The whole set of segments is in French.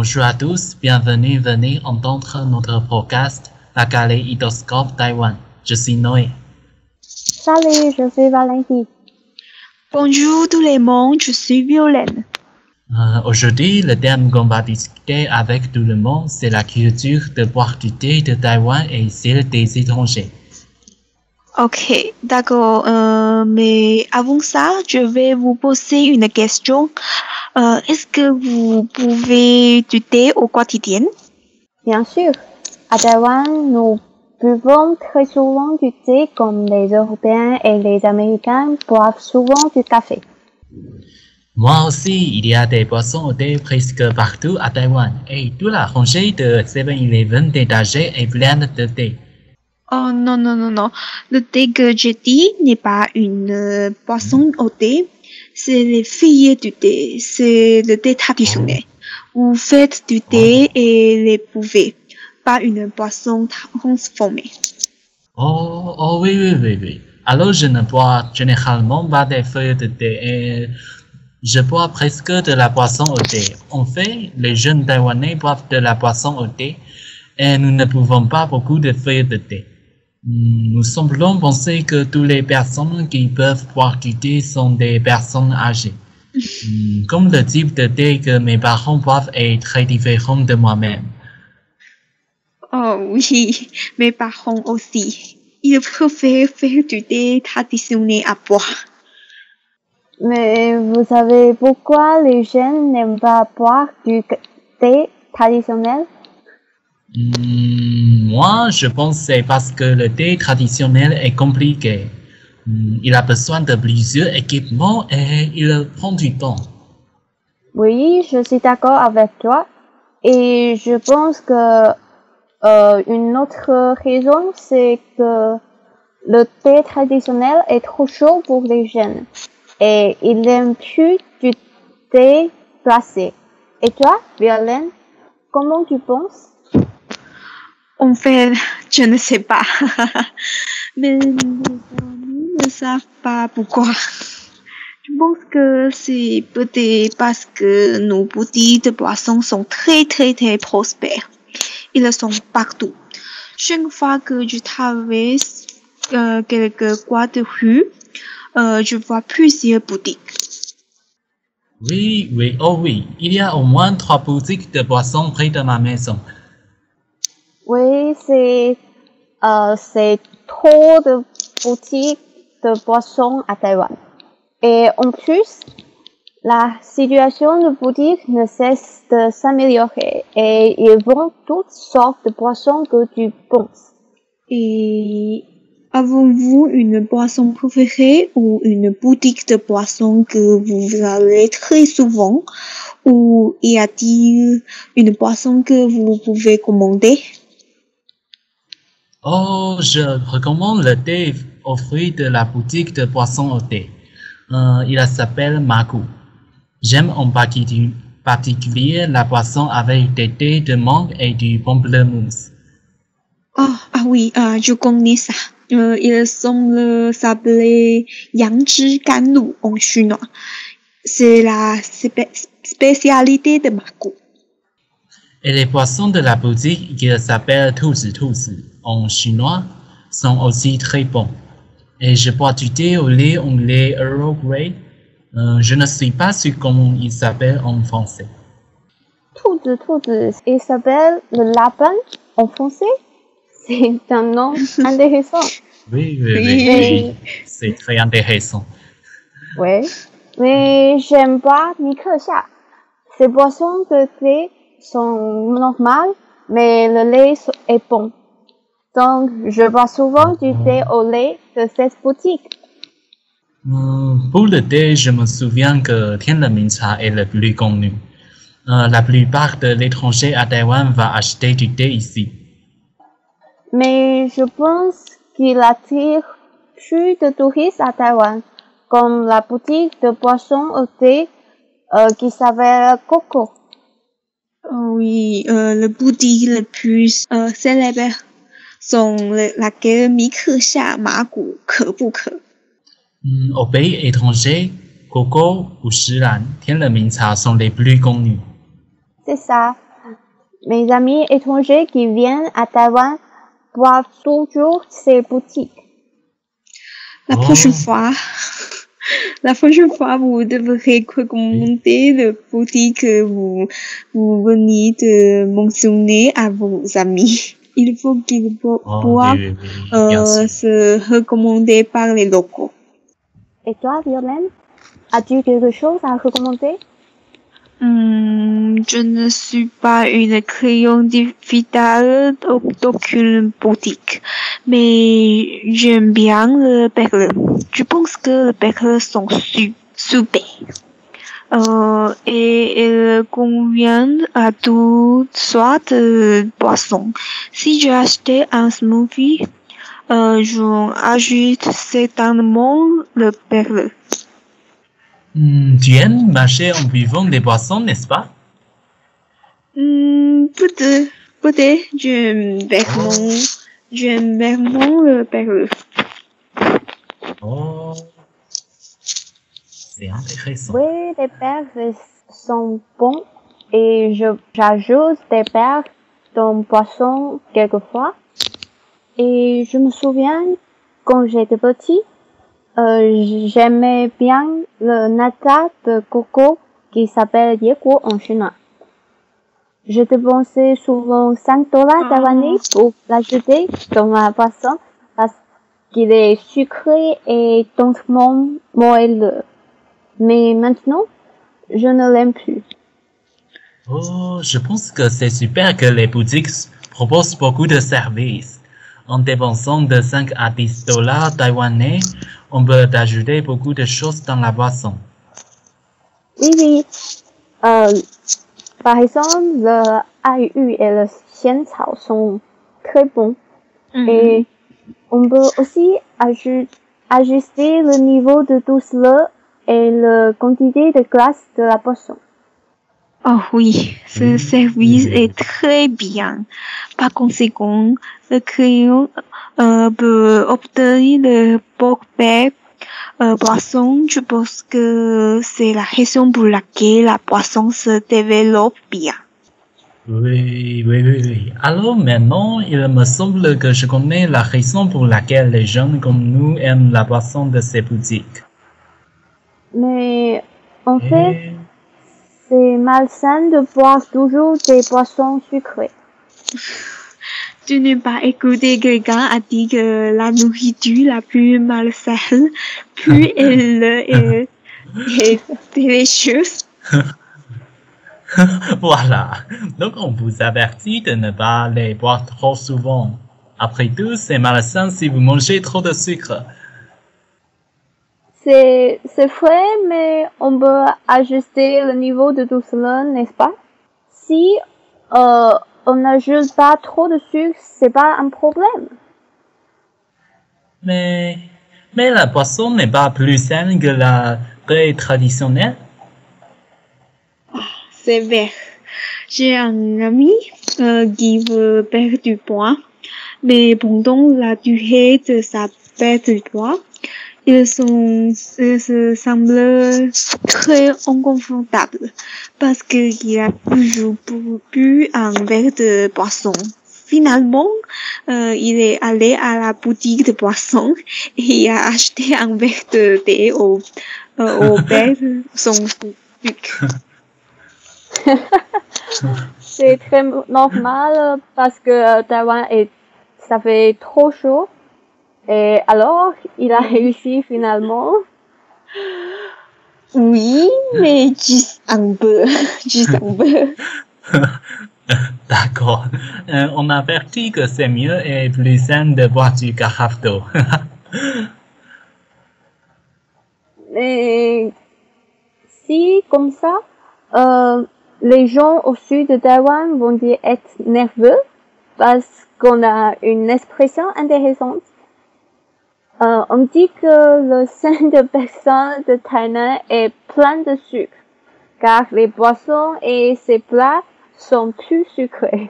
Bonjour à tous, bienvenue, venez entendre notre podcast La Kaléidoscope Taïwan. Je suis Noé. Salut, je suis Valentin. Bonjour tout le monde, je suis Violaine. Aujourd'hui, le thème qu'on va discuter avec tout le monde, c'est la culture de boire du thé de Taïwan et celle des étrangers. Ok, d'accord. Mais avant ça, je vais vous poser une question. Est-ce que vous buvez du thé au quotidien? Bien sûr, à Taïwan, nous buvons très souvent du thé comme les Européens et les Américains boivent souvent du café. Moi aussi, il y a des boissons au thé presque partout à Taïwan et toute la rangée de 7-Eleven détachée est pleine de thé. Oh non, non, non, non. Le thé que j'ai dit n'est pas une boisson au thé. C'est les filles du thé. C'est le thé traditionnel. Vous faites du thé et les buvez. Pas une boisson transformée. Oh oui. Alors je ne bois généralement pas des feuilles de thé et je bois presque de la boisson au thé. En fait, les jeunes Taïwanais boivent de la boisson au thé et nous ne buvons pas beaucoup de feuilles de thé. Nous semblons penser que toutes les personnes qui peuvent boire du thé sont des personnes âgées. Comme le type de thé que mes parents boivent est très différent de moi-même. Oh oui, mes parents aussi. Ils préfèrent faire du thé traditionnel à boire. Mais vous savez pourquoi les jeunes n'aiment pas boire du thé traditionnel? Moi, je pense que c'est parce que le thé traditionnel est compliqué. Il a besoin de plusieurs équipements et il prend du temps. Oui, je suis d'accord avec toi. Et je pense que une autre raison, c'est que le thé traditionnel est trop chaud pour les jeunes. Et ils n'aiment plus du thé glacé. Et toi, Violaine, comment tu penses? En fait, je ne sais pas. Mais mes amis ne savent pas pourquoi. Je pense que c'est peut-être parce que nos boutiques de boissons sont très prospères. Ils sont partout. Chaque fois que je traverse quelques coins de rue, je vois plusieurs boutiques. Oui, il y a au moins 3 boutiques de boissons près de ma maison. Oui, c'est trop de boutiques de boissons à Taïwan. Et en plus, la situation de boutique ne cesse de s'améliorer et ils vendent toutes sortes de boissons que tu penses. Et avez-vous une boisson préférée ou une boutique de boissons que vous allez très souvent? Ou y a-t-il une boisson que vous pouvez commander? Oh, je recommande le thé aux fruits de la boutique de boissons au thé. Il s'appelle Magu. J'aime en particulier la boisson avec des thés de mangue et du pamplemousse. Ah oui, je connais ça. Il semble s'appeler Yangzhi Ganlu en chinois. C'est la spécialité de Magu. Et les boissons de la boutique qui s'appelle Tuzi en chinois sont aussi très bons. Et je bois du thé au lait anglais Earl Grey. Je ne suis pas sûr comment il s'appelle en français.兔子, il s'appelle le lapin en français. C'est un nom intéressant. Oui. C'est très intéressant. Oui, mais j'aime pas Mikersha. Ces boissons de thé sont normales, mais le lait est bon. Donc, je bois souvent du thé au lait de cette boutique. Pour le thé, je me souviens que Tianlemincha est le plus connu. La plupart de l'étranger à Taïwan va acheter du thé ici. Mais je pense qu'il attire plus de touristes à Taïwan, comme la boutique de boissons au thé qui s'appelle Coco. Oui, le boutique le plus célèbre sont laquelle Mikersha, Magu,可不可? Au pays étranger, Coco ou Shilan, Tianlemincha sont les plus connus. C'est ça. Mes amis étrangers qui viennent à Taïwan boivent toujours ces boutiques. La prochaine fois, vous devrez recommander le boutique que vous venez de mentionner à vos amis. Il faut qu'ils boivent se recommander par les locaux. Et toi, Violaine, as-tu quelque chose à recommander? Je ne suis pas une cliente fidèle d'aucune boutique, mais j'aime bien le perle. Je pense que les perles sont super. Et elles conviennent à toutes sortes de boissons. Si j'ai acheté un smoothie, j'ajoute certainement le perle. Tu aimes marcher en buvant des boissons, n'est-ce pas? Peut-être, j'aime vraiment le perle. Oh, c'est intéressant. Oui, les perles sont bons et j'ajoute des perles dans boisson quelquefois. Et je me souviens, quand j'étais petit, j'aimais bien le nata de coco qui s'appelle Yekuo en chinois. Je dépensais souvent $5 taïwanais pour l'ajouter dans ma boisson parce qu'il est sucré et tendrement moelleux. Mais maintenant, je ne l'aime plus. Oh, je pense que c'est super que les boutiques proposent beaucoup de services. En dépensant de 5 à $10 taïwanais, on peut ajouter beaucoup de choses dans la boisson. Oui. Par exemple, le aïu et le xiancao sont très bons. Et on peut aussi ajuster le niveau de douceur et la quantité de glace de la boisson. Oh oui, ce service est très bien. Par conséquent, le client peut obtenir le forfait boisson. Je pense que c'est la raison pour laquelle la boisson se développe bien. Oui. Alors maintenant, il me semble que je connais la raison pour laquelle les jeunes comme nous aiment la boisson de ces boutiques. Mais en fait, c'est malsain de boire toujours des boissons sucrées. Tu n'as pas écouté quelqu'un a dit que la nourriture la plus malsaine, plus elle est délicieuse. Voilà. Donc on vous avertit de ne pas les boire trop souvent. Après tout, c'est malsain si vous mangez trop de sucre. C'est vrai, mais on peut ajuster le niveau de douceur, n'est-ce pas? Si on n'ajoute pas trop de sucre, c'est pas un problème. Mais la boisson n'est pas plus saine que la très traditionnelle. C'est vrai. J'ai un ami qui veut perdre du poids, mais pendant la durée de sa perte de poids, il se semble très inconfortable parce qu'il a toujours bu un verre de boisson. Finalement, il est allé à la boutique de boisson et a acheté un verre de thé au verre sans sucre. C'est très normal parce que Taïwan ça fait trop chaud. Et alors, il a réussi finalement. Oui, mais juste un peu. D'accord. On avertit que c'est mieux et plus sain de boire du carafe d'eau. Mais si comme ça, les gens au sud de Taïwan vont être nerveux parce qu'on a une expression intéressante. On dit que le sein de personne de Tainan est plein de sucre, car les boissons et ses plats sont plus sucrés.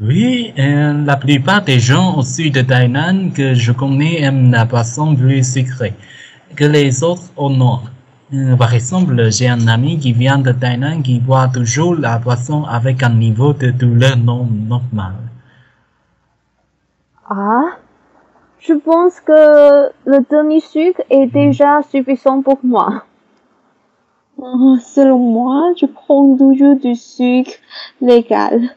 Oui, la plupart des gens au sud de Tainan que je connais aiment la boisson plus sucrée que les autres au nord. Par exemple, j'ai un ami qui vient de Thaïlande qui boit toujours la boisson avec un niveau de douleur non normal. Ah, je pense que le demi-sucre est déjà suffisant pour moi. Selon moi, je prends toujours du sucre légal.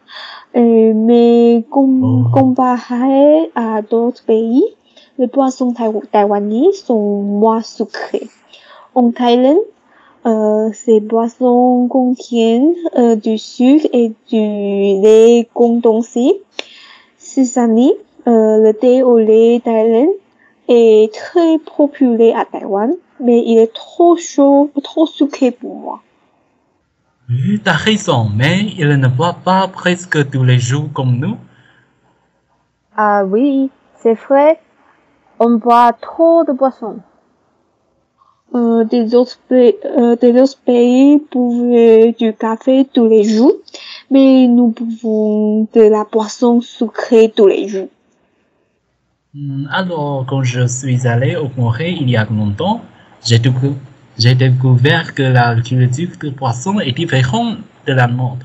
Mais comparé à d'autres pays, les boissons taïwanaises sont moins sucrées. En Thaïlande, ces boissons contiennent du sucre et du lait condensé. Ces années, le thé au lait thaïlandais est très populaire à Taïwan, mais il est trop chaud, trop sucré pour moi. Oui, t'as raison, mais il ne boit pas presque tous les jours comme nous. Ah oui, c'est vrai, on boit trop de boissons. Des autres pays boivent du café tous les jours, mais nous buvons de la boisson sucrée tous les jours. Alors, quand je suis allé au Corée il y a longtemps, j'ai découvert que la culture de poisson est différente de la nôtre.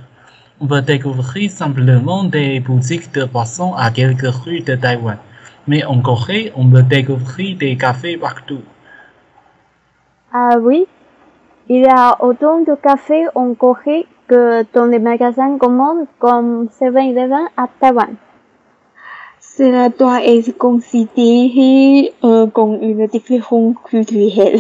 On peut découvrir simplement des boutiques de poissons à quelques rues de Taïwan. Mais en Corée, on peut découvrir des cafés partout. Ah oui, il y a autant de cafés en Corée que dans les magasins communs comme 7-Eleven à Taïwan. Cela doit être considéré comme une différence culturelle.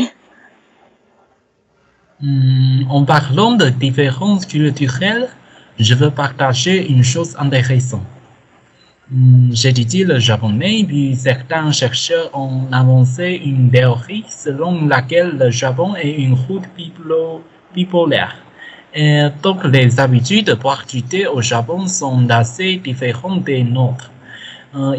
En parlant de différences culturelles, je veux partager une chose intéressante. J'étudie le japonais, puis certains chercheurs ont avancé une théorie selon laquelle le Japon est une route bipolaire. Et donc les habitudes de boire du thé au Japon sont assez différentes des nôtres.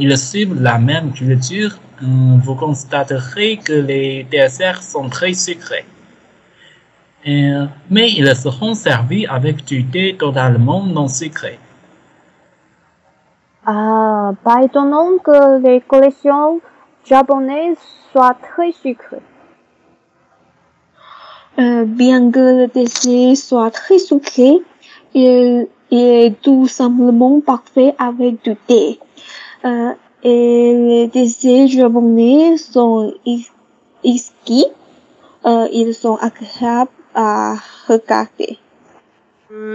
Ils suivent la même culture. Vous constaterez que les desserts sont très sucrés. Mais ils seront servis avec du thé totalement non sucré. Ah, pas étonnant que les collections japonaises soient très sucrées. Bien que le dessert soit très sucré, il est tout simplement parfait avec du thé. Et les desserts japonais sont exquis. Ils sont agréables à regarder.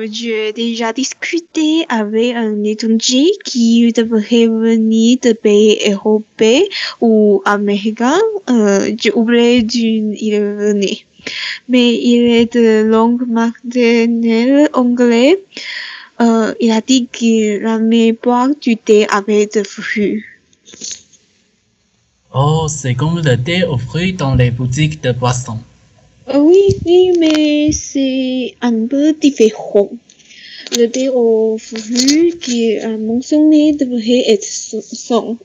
J'ai déjà discuté avec un étranger qui devrait venir de pays européens ou américains. J'ai oublié d'où il venait. Mais il est de langue maternelle anglaise. Il a dit qu'il aimait boire du thé avec des fruits. Oh, c'est comme le thé aux fruits dans les boutiques de boissons. Oui, mais c'est un peu différent. Le thé aux fruits qui est mentionné devrait être son.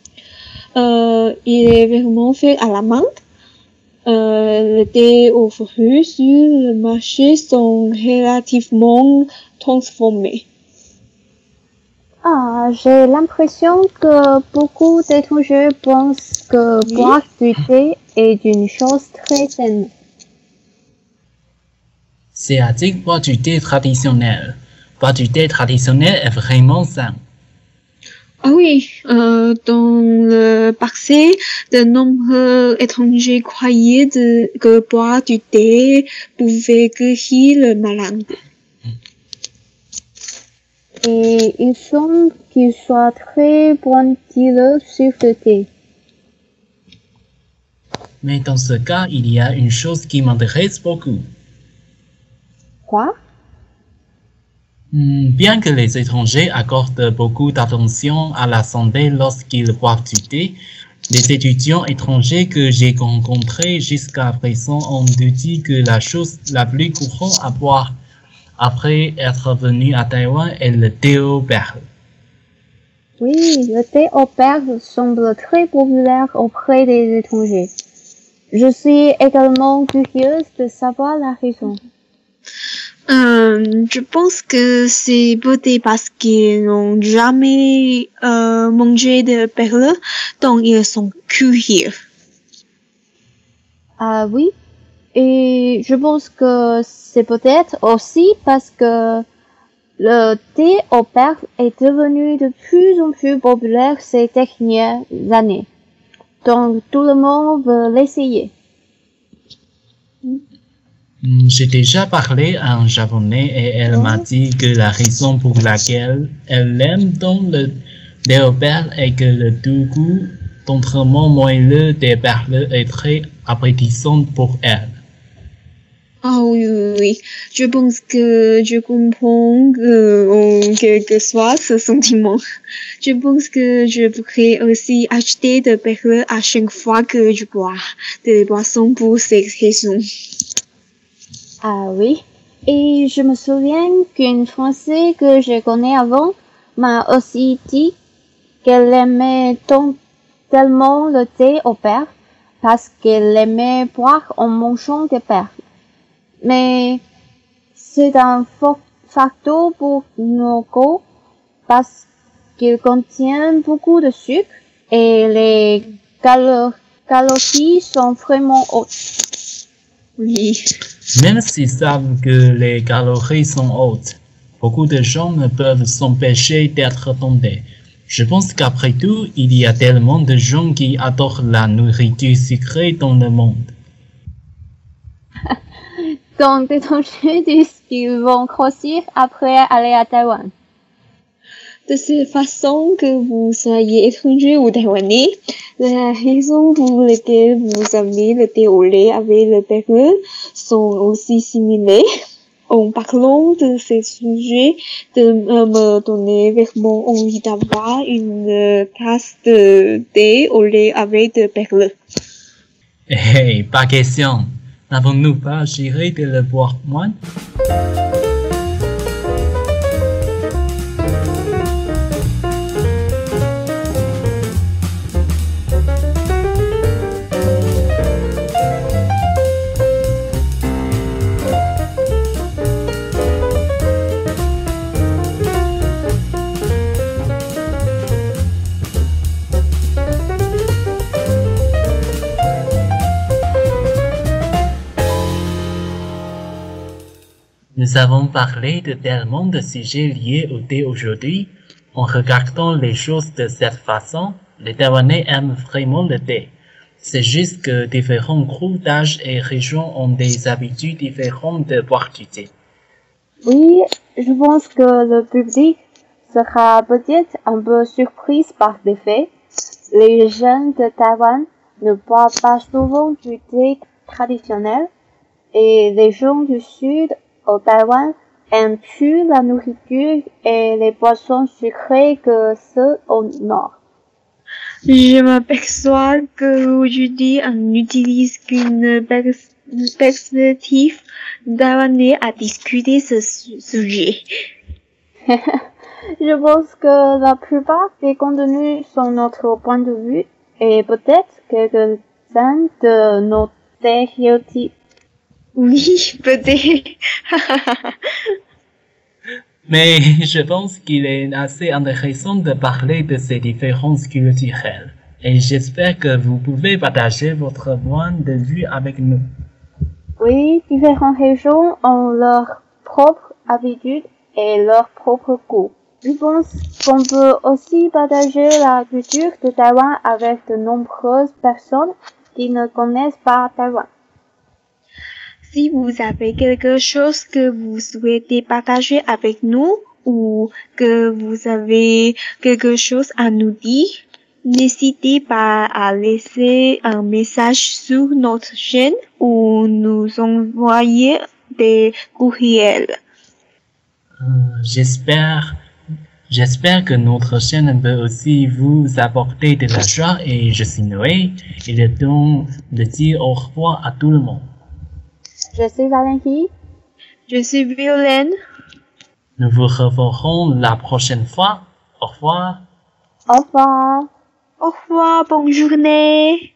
Il est vraiment fait à la main. Le thé aux fruits sur le marché sont relativement transformés. Ah, j'ai l'impression que beaucoup d'étrangers pensent que boire du thé est une chose très saine. C'est-à-dire boire du thé traditionnel. Boire du thé traditionnel est vraiment sain. Ah oui, dans le passé, de nombreux étrangers croyaient que boire du thé pouvait guérir le malade. Et il semble qu'ils soient très pointilleux sur le thé. Mais dans ce cas, il y a une chose qui m'intéresse beaucoup. Quoi? Bien que les étrangers accordent beaucoup d'attention à la santé lorsqu'ils boivent du thé, les étudiants étrangers que j'ai rencontrés jusqu'à présent ont dit que la chose la plus courante à boire après être venu à Taïwan est le thé aux perles. Oui, le thé aux perles semble très populaire auprès des étrangers. Je suis également curieuse de savoir la raison. Je pense que c'est peut-être parce qu'ils n'ont jamais mangé de perles, donc ils sont curieux. Ah oui, Et je pense que c'est peut-être aussi parce que le thé aux perles est devenu de plus en plus populaire ces dernières années. Donc tout le monde veut l'essayer. J'ai déjà parlé à un japonais et elle m'a dit que la raison pour laquelle elle aime tant le thé aux perles est que le goût tendrement moelleux des perles est très appétissant pour elle. Ah oui, oui, oui. Je pense que je comprends en quelque soit ce sentiment. Je pense que je pourrais aussi acheter des perles à chaque fois que je bois des boissons pour cette raison. Ah oui. Et je me souviens qu'une Française que je connais avant m'a aussi dit qu'elle aimait tellement le thé aux perles parce qu'elle aimait boire en mangeant des perles. Mais c'est un facteur pour nos goûts parce qu'il contient beaucoup de sucre et les calories sont vraiment hautes. Oui. Même s'ils savent que les calories sont hautes, beaucoup de gens ne peuvent s'empêcher d'être tentés. Je pense qu'après tout, il y a tellement de gens qui adorent la nourriture sucrée dans le monde. Donc, tu dis qu'ils vont grossir après aller à Taïwan. De cette façon que vous soyez étranger ou taïwanais, la raison pour laquelle vous aimez le thé au lait avec le perle sont aussi similaires. En parlant de ces sujets, de me donner vraiment envie d'avoir une tasse de thé au lait avec de perles. Hey, pas question. N'avons-nous pas géré de le boire moins? Nous avons parlé de tellement de sujets liés au thé aujourd'hui. En regardant les choses de cette façon, les Taïwanais aiment vraiment le thé. C'est juste que différents groupes d'âge et régions ont des habitudes différentes de boire du thé. Oui, je pense que le public sera peut-être un peu surpris par des faits. Les jeunes de Taïwan ne boivent pas souvent du thé traditionnel et les gens du sud au Taïwan aiment plus la nourriture et les boissons sucrées que ceux au nord. Je m'aperçois qu'aujourd'hui on n'utilise qu'une perspective taïwanaise à discuter ce sujet. Je pense que la plupart des contenus sont notre point de vue et peut-être quelques-uns de nos stéréotypes. Oui, peut-être. Mais je pense qu'il est assez intéressant de parler de ces différences culturelles. Et j'espère que vous pouvez partager votre point de vue avec nous. Oui, différentes régions ont leurs propres habitudes et leurs propres goûts. Je pense qu'on peut aussi partager la culture de Taïwan avec de nombreuses personnes qui ne connaissent pas Taïwan. Si vous avez quelque chose que vous souhaitez partager avec nous ou que vous avez quelque chose à nous dire, n'hésitez pas à laisser un message sur notre chaîne ou nous envoyer des courriels. J'espère que notre chaîne peut aussi vous apporter de la joie et je suis Noé. Il est temps de dire au revoir à tout le monde. Je suis Valentin. Je suis Violaine. Nous vous reverrons la prochaine fois. Au revoir. Au revoir. Au revoir, bonne journée.